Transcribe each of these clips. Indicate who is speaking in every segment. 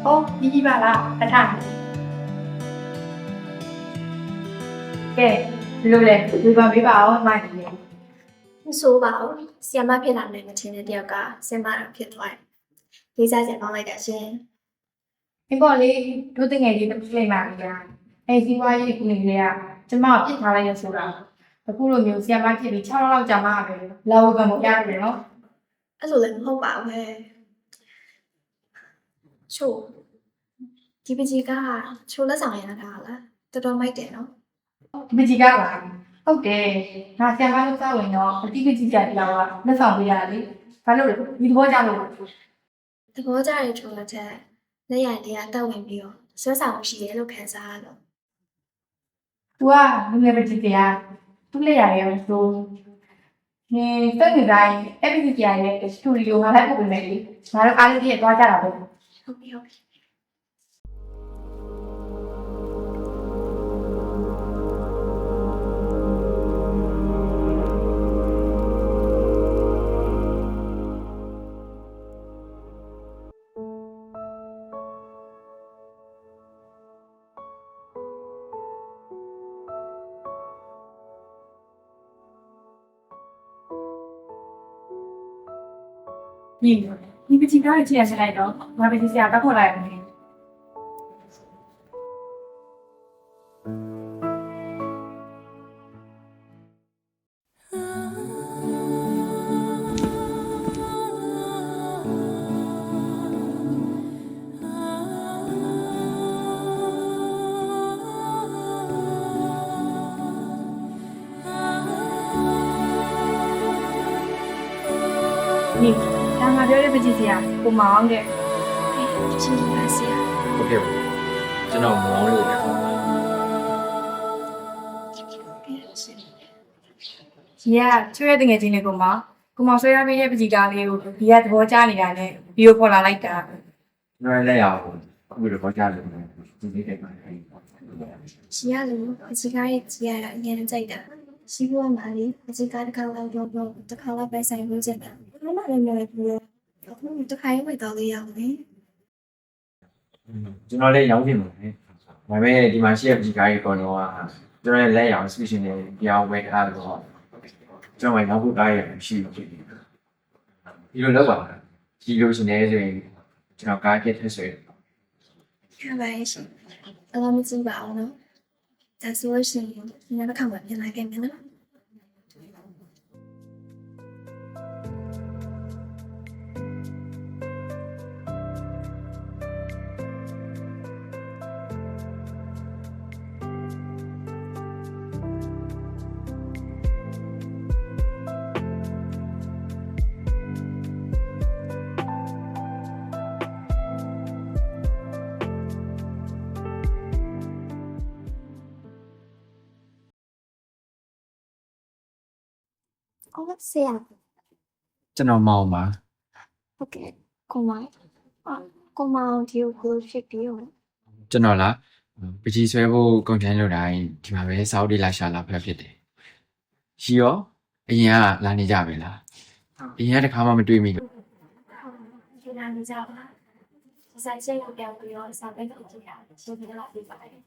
Speaker 1: 哦，你把啦，来看。给，溜嘞，溜吧，别把我买的。
Speaker 2: မဆိုးပါဘူးဆီယမဖြစ်လာမယ်မထင်တဲ့တယောက်ကဆင်မတာဖြစ်သွားတယ်လေးစားစရာကောင်းလိုက်တာရှင်
Speaker 1: 你过来，都等下你都出来买的呀。哎，另外一个那个呀，这嘛别看了也收了。အခုလိုမျိုးဆီယမဖြစ်ပြီး6လောက်ကြာမှပဲလာဝကံမပြရတယ်နော်
Speaker 2: အဲ့လိုလည်းမဟုတ်ပါဘူးဟဲ့ချို့ဒီပကြီးကချို့လက်ဆောင်ရတာလားတော်တော်မိုက်တယ်နော်
Speaker 1: ဒီပကြီးကပါဟုတ်တယ်ငါဆီယမလို့စောက်ဝင်တော့အတိပကြီးကြတယ်တော့လက်ဆောင်ပေးရတယ်လေဘာလို့လဲဒီသဘောကြလို့
Speaker 2: သဘောကျတဲ့ချို့လက်ထက်လက်ရည်တွေကတက်ဝင်ပြီးတော့ဆွဲဆောင်ရှိတယ်လို့ခံစားရတော့
Speaker 1: तू อ่ะလူငယ်ပကြီးတရားသူ့လက်ရရဲ့ဆိုနေတက်နေတိုင်းအဲ့ဒီကြရဲ့စတူဒီယိုမှာလည်းပို့ပေးမယ်လေငါတို့အားလုံးပြည့်သွားကြတာပဲ
Speaker 2: ဟုတ်ပြီဟုတ်ပြီ
Speaker 1: 你不今天几点来的？我不是下班过来的。你。 ဒါမှပြောတဲ့ပကြီးစရာကိုမောင်းတဲ့
Speaker 2: ရှင်ကြီးပါဆရာ
Speaker 3: ဟုတ်ကဲ့ပါကျွန်တော်မောင်းလို့လည်း
Speaker 1: ကြီးကချွေးတဲ့တငယ်ချင်းလေးကိုမောင်းဆွဲရပေးတဲ့ပကြီးကားလေးကိုဒီကသဘောကျနေတာနဲ့ဗီဒီယိုပေါ်လာလိုက်တာ
Speaker 3: ကျွန်တော်လည်းရအောင်အခုတော့ကြားလို့ဒီနေ့တိုင်ပါအဲ့
Speaker 2: ရှင်ရလို့ပကြီးကားရဲ့ကြီးရတာအရင်ကြိုက်တာရှိဖို့မှလေပကြီးကားတစ်ခါလောက်တော့တစ်ခါလောက်ပဲဆိုင်လို့ကျင်တာမမလည်းမျိုးပြီးတော့အခုတစ်ခါရွေးတော့လေးရောက်နေ
Speaker 3: ကျွန်တော်လည်းရောင်းချင်ပါတယ်ဒါပေမဲ့ဒီမှာရှိတဲ့ဒီကားကြီးကတော့ကျွန်တော်လည်းလက်ရအောင် solution တွေပြောင်းဝယ်ထားတော့ကျွန်တော်ရောင်းဖို့ကားရရှိဖြစ်နေဒီလိုလောက်ပါဒီလိုရှင်နေဆိုရင်ကျွန်တော်ကားပြည့်ထည့်ဆွဲ
Speaker 2: 看吧也行အဲ့တော့မကြည့်ပါအောင်နော်ဒါဆိုလို့ရှိရင်ဒီနေ့တစ်ခါမှပြန်လာခဲ့မယ်နော် ဟုတ်ဆရာ
Speaker 3: ကျွန်တော်မောင်းပါ
Speaker 2: ဟုတ်ကဲ့ကိုမောင်ကိုမောင်ဒီကိုဖြစ်ပြီးတော့
Speaker 3: ကျွန်တော်လားပကြီးဆွဲဖို့ကုန်ချမ်းလို့တိုင်းဒီမှာပဲစာအုပ်တွေလာရှာလာဖက်ဖြစ်တယ်ရှိရောအရင်ကလာနေကြပဲလားအရင်ကတခါမှမတွေ့မိလို့
Speaker 2: ဒီနာနေကြပါဆိုင်စိတ်ကိုပြောင်းပြီးတော့စာပေကိုကြည့်တာရှင်းပြလာပြပါတယ်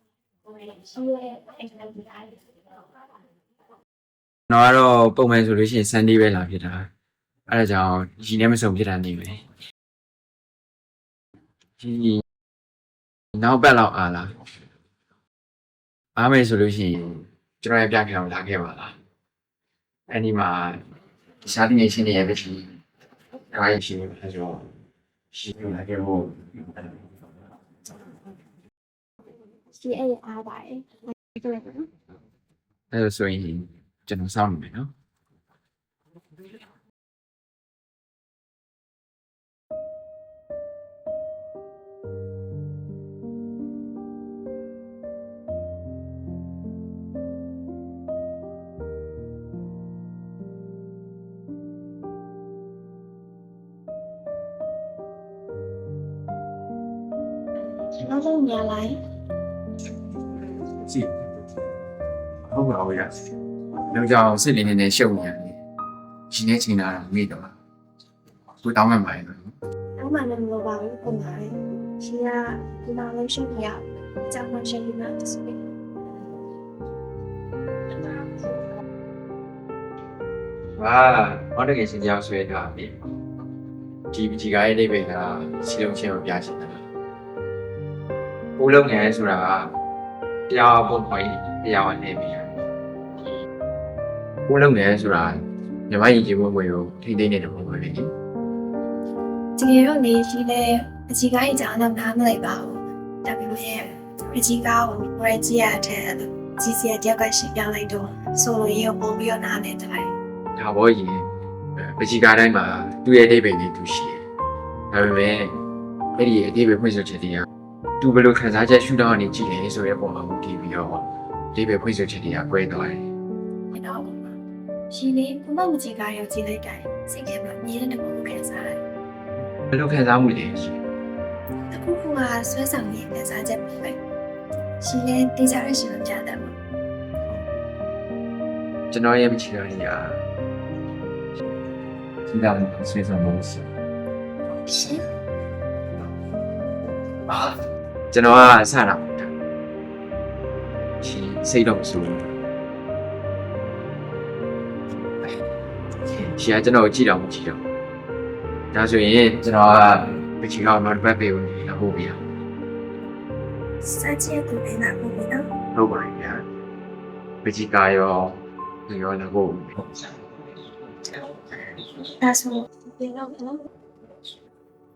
Speaker 2: ဟိုရှိရဲ့အိမ်ကနေလာတယ်
Speaker 3: ကျွန်တော်ကတော့ပုံမှန်ဆိုလို့ရှိရင် Sunday ပဲလာဖြစ်တာအဲ့ဒါကြောင့်ရီနဲ့မစုံဖြစ်တာနေပဲရီနောက်ပတ်လောက်အားလားအားမယ်ဆိုလို့ရှိရင်ကျွန်တော်ရဲ့ပြခင်အောင်လာခဲ့ပါလားအဲ့ဒီမှာရှားတင်နေရှင်းနေရပဲရှိဒါရရှိနေပါဆိုတော့ရှိနေလာခဲ့ဖို့
Speaker 2: ရှိအဲ့အားပါတယ်ဒီလိုပဲနော်
Speaker 3: အဲ့ဒါဆိုရင်ကျွန်တော်စောင့်နေမယ်နော်
Speaker 2: နောက်ဆုံးညာလိုက်
Speaker 3: ကြည့်ဟုတ်ပါဘူးရနောက်ကြောင်စစ်နေနေရှုပ်နေရတယ်ဒီနေ့ချိန်လာတော့မိတော့ကိုတောင်းမှန်ပါရဲ့နော်
Speaker 2: နောက်မှလည်းမလိုပါဘူးပုံပါလေ ရှင်ကဒီမှာလုံးရှင်းပြရအကြောင်းမှရှင်းပြမှာဆိုပြီး
Speaker 3: ဟာဟောတကယ်ရှင်ကြောက်ဆွဲထားပြီဒီပကြီးကားရဲ့အိဗေကစီလုံးချင်းကိုပြချင်တယ်ဦးလုံးငယ်ဆိုတာတရားပုံပိုင်းတရားဝင်နေပြီဦးလုံးငယ်ဆိုတာမြမရင်ကြီးမွေးမွေးကိုထိသိနေတဲ့ပုံပဲလေ
Speaker 2: ဒီလိုနေရှိတဲ့အကြီးကားအကြောင်းတော့နားမလိုက်ပါဘူးဒါပေမဲ့အကြီးကားကိုဝယ်ကြည့်ရတဲ့ကြီးစရာတယောက်ကရှင်းပြလိုက်တော့ဆိုလိုရပုံပြီးတော့နားနေတာ
Speaker 3: ဒါဘောရင်ပကြီးကားတိုင်းမှာသူ့ရဲ့အိဗေလေးသူရှိတယ်ဒါပေမဲ့အဲ့ဒီအိဗေဖွင့်ဆိုချက်တွေကသူဘယ်လိုခံစားချက်ရှုထောင့်အနေကြည့်လဲဆိုတဲ့ပုံမှာမူတည်ပြီးတော့အိဗေဖွင့်ဆိုချက်တွေကကွဲသွားတယ်
Speaker 2: အဲ့တော့ရှင်လေးဘမမကြီးကားရောကြည့်လိုက်တိုင်းစိတ်ထဲမှာမြင်တဲ့ပုံကိုခံစားရတယ်
Speaker 3: ဘယ်လိုခံစားမှုလဲရှင်
Speaker 2: အခုကဆွဲဆောင်ရေးခံစားချက်ပဲရှင်လေးတေးကြရရှင်မပြတတ်ဘူး
Speaker 3: ကျွန်တော်ရဲ့မချီတော်ကြီးอ่ะစဉ်းစားလို့ဆွေးဆောင်လို့ရှိ
Speaker 2: ရှင်
Speaker 3: ကျွန်တော်ကစတာရှင်စိတ်တော့မဆိုးဘူးရှင်ကကျွန်တော်ကိုကြည့်တော့မကြည့်တော့ဒါဆိုရင်ကျွန်တော်ကပချီကောင်တော့တစ်ပတ်ပေးဝင်လာဖို့ပြရ
Speaker 2: စာကြည့်ကိုလည်းနားဖို့နော်
Speaker 3: ဟုတ်ပါရဲ့ပချီကာရောလာဖို့
Speaker 2: ဒါဆိုပြန်တော့နော်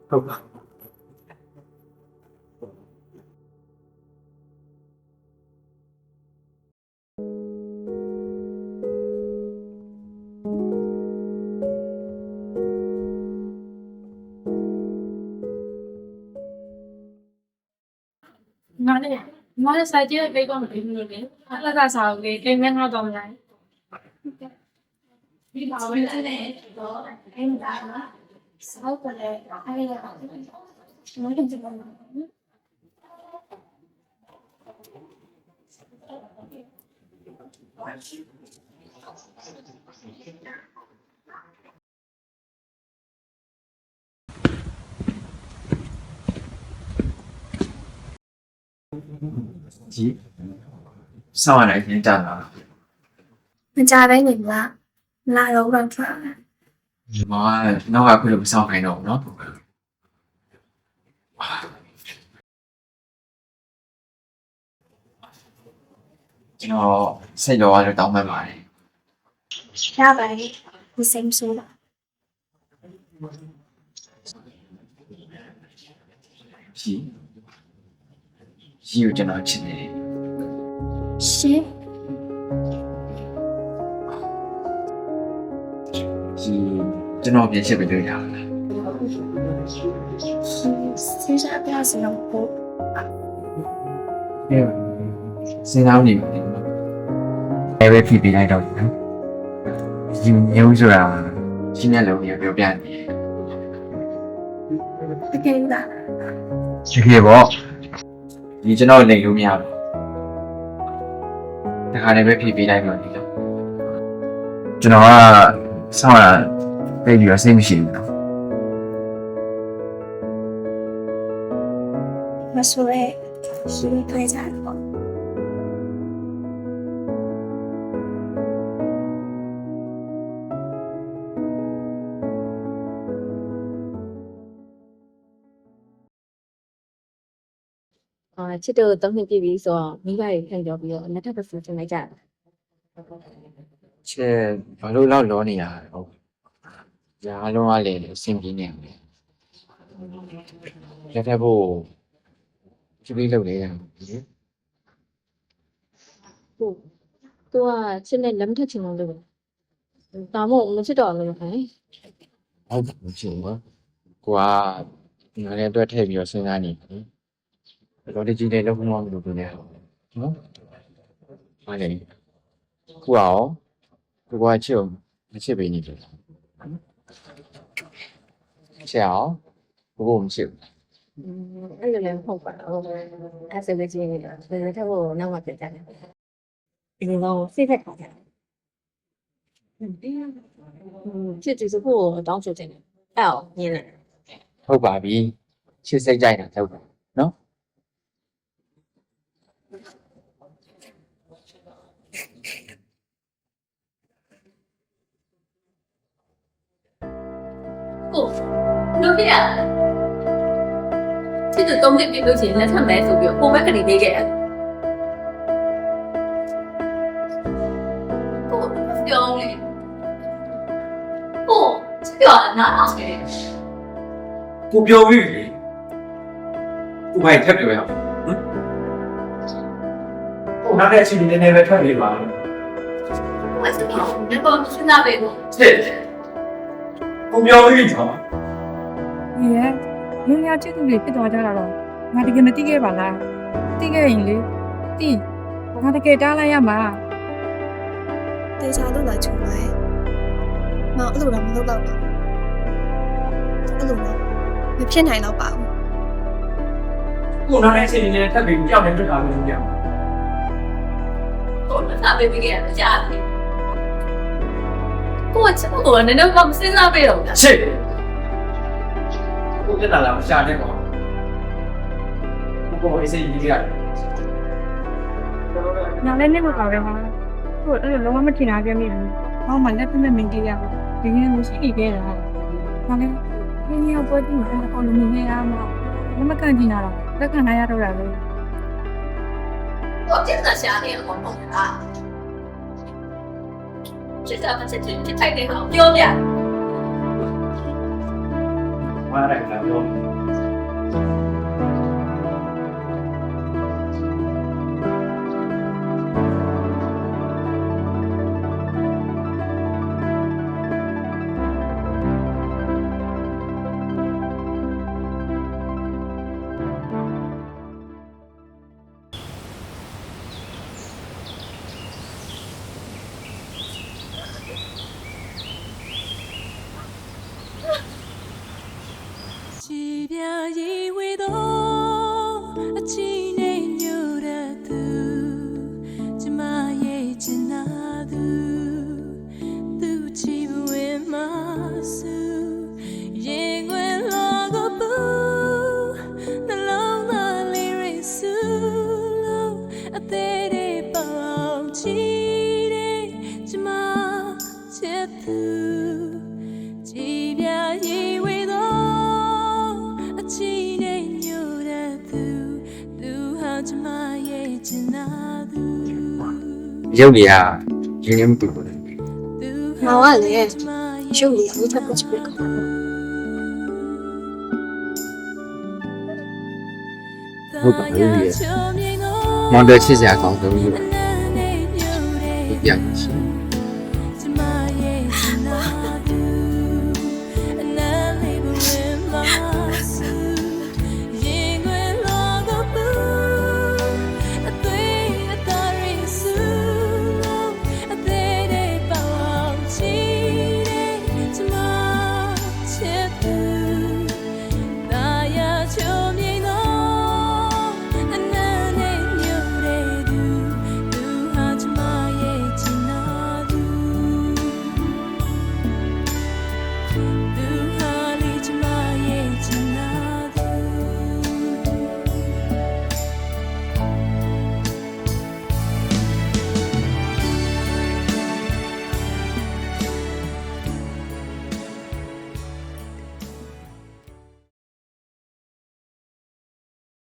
Speaker 3: ဟုတ်ပါ
Speaker 1: ငါလည်းစာကြည့်ပေးတော့မပြီးဘူးလေအဲ့လက်ကစာကိုလေတိမ်မဲ့ငါတော့မလားဒီပါဝင်တယ်တော့အဲ့ဒါဆောက်ကလည်းအဲ့ဒါမလို့ဒီမှာ
Speaker 3: ကြီးဆောင်းရတဲ့အရင်ကြာလာ
Speaker 2: မကြတိုင်းနေမှာလာတော့တော့ထွက်
Speaker 3: ဒီမှာနောက်ကခုလိုမဆောင်းခိုင်းတော့ဘူးเนาะကျွန်တော်စိတ်တော်ကတော့တောင်းပန်ပါတယ်
Speaker 2: ရပါလေဒီစိမ်ဆိုးပါ
Speaker 3: ကြီးကိုကျွန်တော်ချစ်နေတယ်
Speaker 2: ရှင်
Speaker 3: ကြီးကျွန်တော်ပြင်ချစ်ပြီးလို့ရအောင်လား
Speaker 2: စဉ်းစားပြစလို့ပို့
Speaker 3: အေးစဉ်းစားနေတယ်အဲ့ပဲဖြစ်ပြီးလိုက်တော့နော်ကြီးမျိုးဆိုတာရှင်းရလို့ပြောပြနေတယ်
Speaker 2: တကယ်လား
Speaker 3: တကယ်ပေါ့ဒီကျွန်တော်လိမ်လို့မရဘူးတခါလည်းပဲဖြေပေးလိုက်တော့ဒီလိုကျွန်တော်ကဆောင်းရပြေးပြီးတော့စိတ်မရှိဘူးနော်
Speaker 2: မဆိုရဲရှင်တွေ့ကြတော့
Speaker 4: ချစ်တို့3နှစ်ပြည့်ပြီဆိုတော့မိဘတွေခံကြောပြီးတော့လက်ထပ်ပစူတင်လိုက်ကြတယ်
Speaker 3: ချစ်ဘာလို့လောက်လောနေရလဲဟုတ်ညာလုံးကလည်းအဆင်ပြေနေတယ်လက်ထပ်ဖို့ကြည့်ပြီးလုပ်နေတယ်
Speaker 4: ဟုတ်သူကချစ်နဲ့လက်မထပ်ချင်လို့လို့ဒါမှမဟုတ်မချစ်တော့လို့ဟဲ့
Speaker 3: ဟုတ်ပါဘူးချစ်ပါကိုကငါလည်းအတွက်ထည့်ပြီးတော့စဉ်းစားနေတယ်တော်တော်ကြီးနေလောက်မှမလို့ပြောနေနော်ဟာလေကိုအောင်ကိုကချစ်အောင်မချစ်ပေးနေတယ်ချစ်အောင်ကိုမချစ်
Speaker 4: အဲ့လိုလည်းမဟုတ်ပါဘူးအဲ့ဆိုလို့ချင်းလက်ထပ်ဖို့နောက်မှပြန်ကြတယ်ဒီလိုစိတ်သက်သာကြတယ်ချစ်ကြည့်ဖို့တောင်းဆိုချင်တယ်အဲ့အောင်ညင်းတယ်
Speaker 3: ဟုတ်ပါပြီချစ်စိတ်ကြိုက်တာဟုတ်ပါ နော်
Speaker 4: ကိုလို့ပြရချစ်သူတုံးနေပြီလို့ရှိရင်လက်ထပ်မယ်ဆိုပြီးကိုပဲကနေနေခဲ့တယ်ကိုပြောင်းလေကိုပြောနာအောင်လေ
Speaker 3: ကိုပြောပြီလေကိုဘာထက်ပြောရအောင်ဟမ်ကိုနောက်တဲ့အချိန်နည်းနည်းပဲထွက်နေပါလို့
Speaker 4: 我是你，能够去那边吗？
Speaker 3: ချက်ကိုပြောပြီကြောင်း
Speaker 5: ဒီရဲ့လူများချစ်သူတွေဖြစ်သွားကြတာတော့ငါတကယ်မသိခဲ့ပါလားသိခဲ့ရင်လေသိငါတကယ်တားလိုက်ရမှာ
Speaker 2: တေချာလို့လာချုံပါရဲ့။မောင်အဲ့လိုတော့မလုပ်တော့ဘူး။အဲ့လိုတော့မဖြစ်နိုင်တော့ပါဘူး
Speaker 3: ကိုနောက်တဲ့အချိန်နည်းနည်းထပ်ပြီးကြောက်နေတွေ့တာလို့ပြော
Speaker 4: 我们那边没给人家的。我这么多人都把我们身上被了的。
Speaker 3: ချက်ကိုတက်လာလာရှာတဲ့ကွာကိုအေးစိတ်ကြီးရတယ်
Speaker 5: ။ညာလည်းနေမှာပါပဲဟာ။ဟုတ်အဲ့လိုလုံးဝမထင်တာပြမိဘူး။ဟောမှလက်ပြမဲ့မင်းကြီးရဘူး။ဒီနေ့မရှိခဲ့တာ။ဘာလဲ။ဒီနေ့ပွဲကြည့်နေတာအော်လူနေရမှာ။မကန်ကြည့်တာ။လက်ခံနိုင်ရတော့တာလေ
Speaker 4: 我真的想你了，我懂啊。这咱们这太那好，丢脸。
Speaker 3: ဝါရိုက်လာတော့
Speaker 6: chỉ biết gì với đó chỉ nên nhớ ra từ chỉ mà ye chỉ na từ chỉ với mà su ye quên lo có bu na long na li ri su lo a te de bao chỉ de chỉ mà chết từ chỉ biết gì với đó chỉ nên nhớ ra từ từ hai chân mà ye chân na từ
Speaker 3: ရုပ်တွေကရင်းနှီးမှုတူတယ်
Speaker 2: ။မောင်ကလည်းရှုပ်နေတာတစ်ခုချက်ပဲကောင်း
Speaker 3: ဟုတ်ပါဘူးလေမောင်တော်ချစ်စရာကောင်းဆုံးလို့ပြန်ရှိ